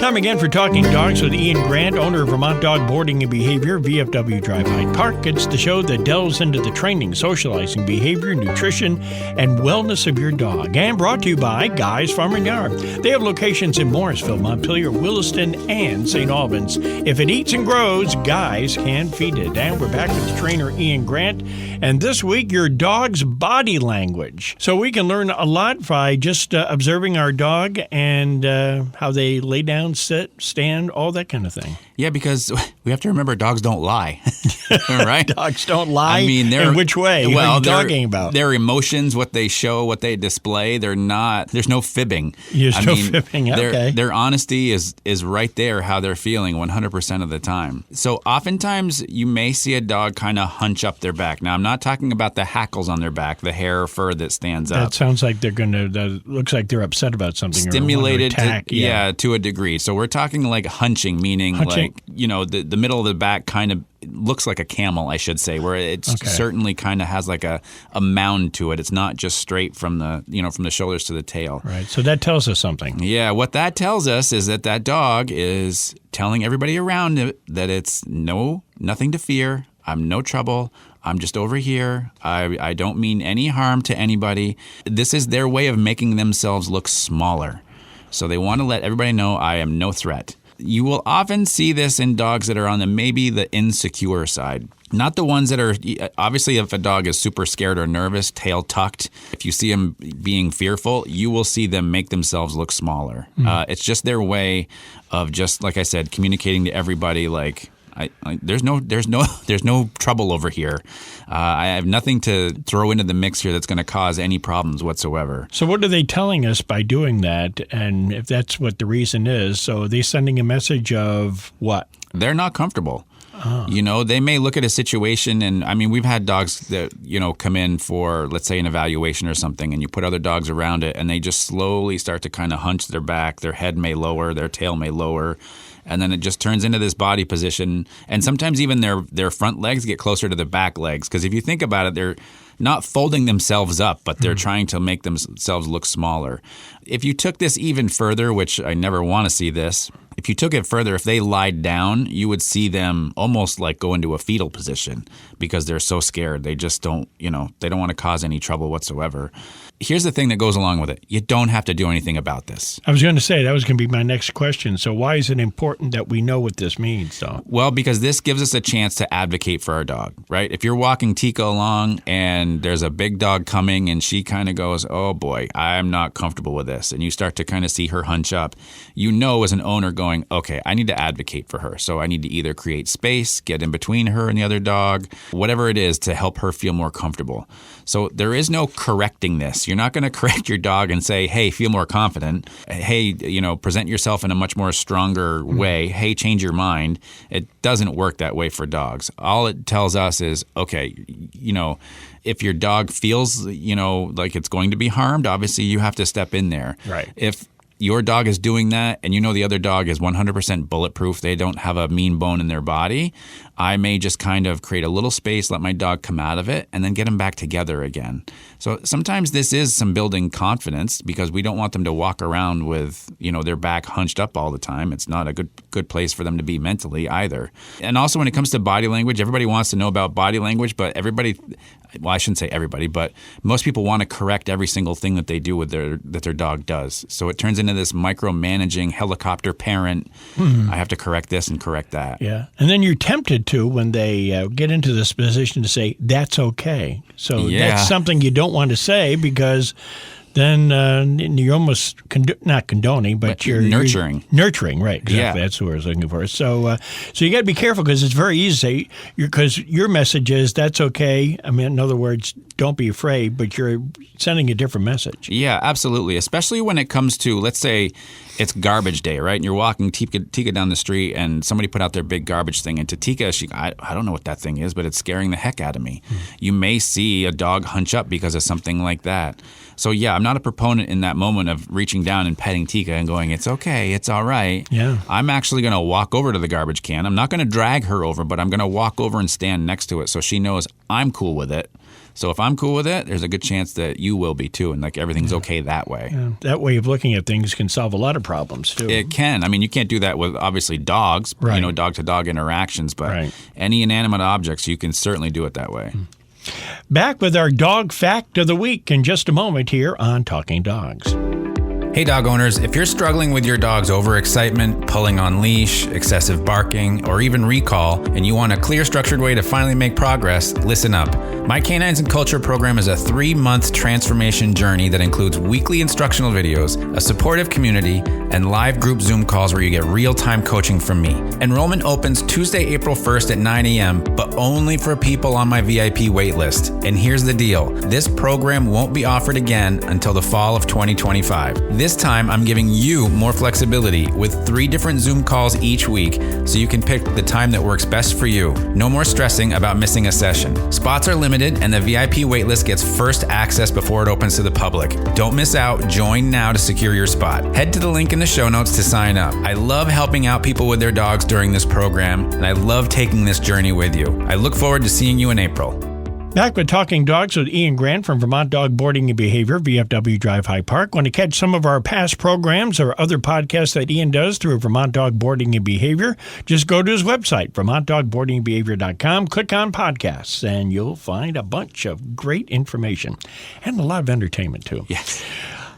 Time again for Talking Dogs with Ian Grant, owner of Vermont Dog Boarding and Behavior, VFW Drive Hyde Park. It's the show that delves into the training, socializing, behavior, nutrition, and wellness of your dog. And brought to you by Guy's Farm and Yard. They have locations in Morrisville, Montpelier, Williston, and St. Albans. If it eats and grows, Guy's can feed it. And we're back with the trainer Ian Grant. And this week, your dog's body language. So we can learn a lot by just observing our dog and how they lay down, sit, stand, all that kind of thing. Yeah, because we have to remember dogs don't lie, right? Dogs don't lie? I mean, in which way? Well, what are you talking about? Their emotions, what they show, what they display, there's no fibbing. Fibbing, okay. Their honesty is right there, how they're feeling 100% of the time. So oftentimes you may see a dog kind of hunch up their back. Now, I'm not talking about the hackles on their back, the hair or fur that stands up. That sounds like that looks like they're upset about something. Stimulated or attack. to a degree. So we're talking like hunching, meaning like, the middle of the back kind of looks like a camel, I should say, where it's certainly kind of has like a mound to it. It's not just straight from the shoulders to the tail. Right. So that tells us something. Yeah. What that tells us is that dog is telling everybody around it that it's nothing to fear. I'm no trouble. I'm just over here. I don't mean any harm to anybody. This is their way of making themselves look smaller. So they want to let everybody know I am no threat. You will often see this in dogs that are on maybe the insecure side. Not the ones that are, obviously if a dog is super scared or nervous, tail tucked, if you see them being fearful, you will see them make themselves look smaller. It's just their way of just, like I said, communicating to everybody like, there's no trouble over here. I have nothing to throw into the mix here that's going to cause any problems whatsoever. So what are they telling us by doing that? And if that's what the reason is, so are they sending a message of what? They're not comfortable. Oh. They may look at a situation, and I mean, we've had dogs that, come in for, let's say, an evaluation or something, and you put other dogs around it, and they just slowly start to kind of hunch their back. Their head may lower, their tail may lower. And then it just turns into this body position. And sometimes even their front legs get closer to the back legs. Because if you think about it, they're not folding themselves up, but they're trying to make themselves look smaller. If you took this even further, which I never want to see this, if you took it further, if they lied down, you would see them almost like go into a fetal position because they're so scared. They just don't, they don't want to cause any trouble whatsoever. Here's the thing that goes along with it. You don't have to do anything about this. I was going to say, that was going to be my next question. So why is it important that we know what this means, though? Well, because this gives us a chance to advocate for our dog, right? If you're walking Tika along and there's a big dog coming and she kind of goes, oh boy, I'm not comfortable with this, and you start to kind of see her hunch up, as an owner going, okay, I need to advocate for her. So I need to either create space, get in between her and the other dog, whatever it is to help her feel more comfortable. So there is no correcting this. You're not going to correct your dog and say, hey, feel more confident. Hey, present yourself in a much more stronger way. Hey, change your mind. It doesn't work that way for dogs. All it tells us is, okay, if your dog feels, like it's going to be harmed, obviously you have to step in there. Right. If your dog is doing that and the other dog is 100% bulletproof, they don't have a mean bone in their body, I may just kind of create a little space, let my dog come out of it, and then get them back together again. So sometimes this is some building confidence because we don't want them to walk around with, their back hunched up all the time. It's not a good place for them to be mentally either. And also when it comes to body language, everybody wants to know about body language, but I shouldn't say everybody, but most people want to correct every single thing that they do that their dog does. So it turns into this micromanaging helicopter parent. I have to correct this and correct that. Yeah. And then you're tempted to when they get into this position to say, that's okay. So that's something you don't want to say because then you're almost not condoning, but you're nurturing. Nurturing, right? Exactly. That's what I was looking for. So you got to be careful because it's very easy to say, because your message is that's okay. I mean, in other words, don't be afraid, but you're sending a different message. Yeah, absolutely. Especially when it comes to, let's say, it's garbage day, right? And you're walking Tika down the street and somebody put out their big garbage thing. And to Tika, I don't know what that thing is, but it's scaring the heck out of me. You may see a dog hunch up because of something like that. So yeah, I'm not a proponent in that moment of reaching down and petting Tika and going, it's okay, it's all right. Yeah. I'm actually going to walk over to the garbage can. I'm not going to drag her over, but I'm going to walk over and stand next to it so she knows I'm cool with it. So if I'm cool with it, there's a good chance that you will be too, and like everything's okay that way. Yeah. That way of looking at things can solve a lot of problems too. It can. I mean, you can't do that with obviously dogs, right. Dog-to-dog interactions, but right. any inanimate objects, you can certainly do it that way. Back with our dog fact of the week in just a moment here on Talking Dogs. Hey dog owners, if you're struggling with your dog's overexcitement, pulling on leash, excessive barking, or even recall, and you want a clear, structured way to finally make progress, listen up. My Canines and Culture program is a 3-month transformation journey that includes weekly instructional videos, a supportive community, and live group Zoom calls where you get real-time coaching from me. Enrollment opens Tuesday, April 1st at 9 a.m., but only for people on my VIP waitlist. And here's the deal. This program won't be offered again until the fall of 2025. This time, I'm giving you more flexibility with 3 different Zoom calls each week so you can pick the time that works best for you. No more stressing about missing a session. Spots are limited and the VIP waitlist gets first access before it opens to the public. Don't miss out. Join now to secure your spot. Head to the link in the show notes to sign up. I love helping out people with their dogs during this program, and I love taking this journey with you. I look forward to seeing you in April. Back with Talking Dogs with Ian Grant from Vermont Dog Boarding and Behavior, VFW Drive Hyde Park. Want to catch some of our past programs or other podcasts that Ian does through Vermont Dog Boarding and Behavior? Just go to his website, vermontdogboardingandbehavior.com, click on podcasts, and you'll find a bunch of great information and a lot of entertainment, too. Yes.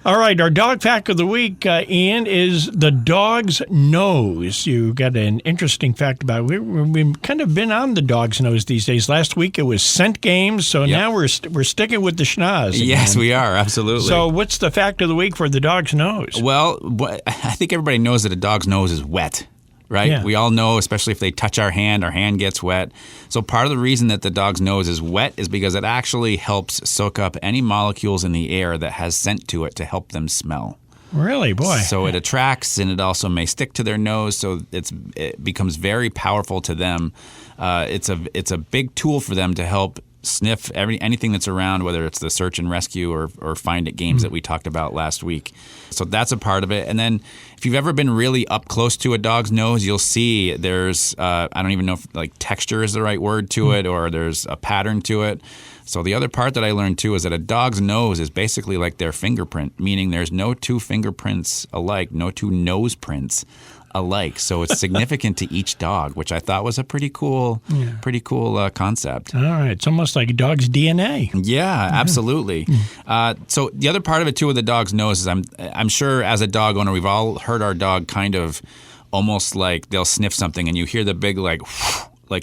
All right, our dog fact of the week, Ian, is the dog's nose. You got an interesting fact about it. We've kind of been on the dog's nose these days. Last week it was scent games, so now we're sticking with the schnoz again. Yes, we are, absolutely. So what's the fact of the week for the dog's nose? Well, I think everybody knows that a dog's nose is wet. Right? Yeah. We all know, especially if they touch our hand gets wet. So part of the reason that the dog's nose is wet is because it actually helps soak up any molecules in the air that has scent to it to help them smell. Really, boy. So it attracts, and it also may stick to their nose, so it becomes very powerful to them. It's a big tool for them to help sniff anything that's around, whether it's the search and rescue or find it games that we talked about last week. So that's a part of it. And then if you've ever been really up close to a dog's nose, you'll see there's I don't even know if like texture is the right word to it, or there's a pattern to it. So the other part that I learned too is that a dog's nose is basically like their fingerprint, meaning there's no 2 fingerprints alike, no 2 nose prints alike. So it's significant to each dog, which I thought was a pretty cool concept. All right. It's almost like a dog's DNA. Yeah, absolutely. So the other part of it too with the dog's nose is I'm sure as a dog owner, we've all heard our dog kind of almost like they'll sniff something and you hear the big like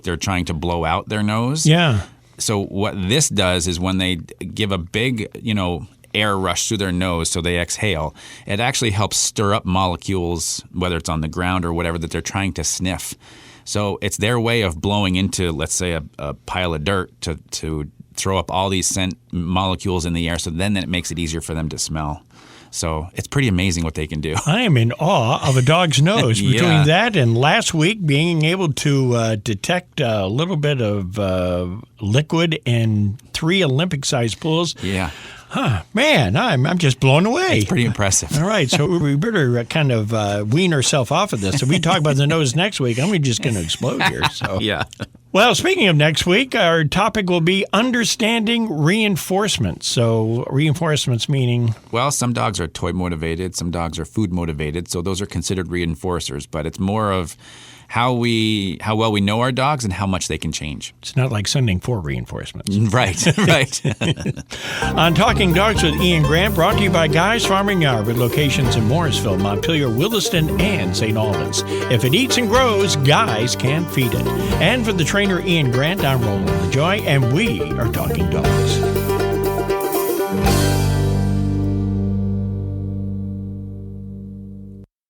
they're trying to blow out their nose. Yeah. So what this does is when they give a big, air rush through their nose, so they exhale, it actually helps stir up molecules, whether it's on the ground or whatever, that they're trying to sniff. So it's their way of blowing into, let's say, a pile of dirt to throw up all these scent molecules in the air, so then it makes it easier for them to smell. So it's pretty amazing what they can do. I am in awe of a dog's nose. Yeah. Between that and last week being able to detect a little bit of liquid in 3 Olympic-sized pools. Yeah. Man, I'm just blown away. It's pretty impressive. All right, so we better kind of wean ourselves off of this. If we talk about the nose next week, I'm just going to explode here. So. Yeah. Well, speaking of next week, our topic will be understanding reinforcements. So reinforcements meaning? Well, some dogs are toy motivated, some dogs are food motivated, so those are considered reinforcers, but it's more of how well we know our dogs and how much they can change. It's not like sending 4 reinforcements. Right, right. On Talking Dogs with Ian Grant, brought to you by Guy's Farming Yard with locations in Morrisville, Montpelier, Williston, and St. Albans. If it eats and grows, Guy's can feed it. And for the trainer Ian Grant, I'm Roland and we are Talking Dogs.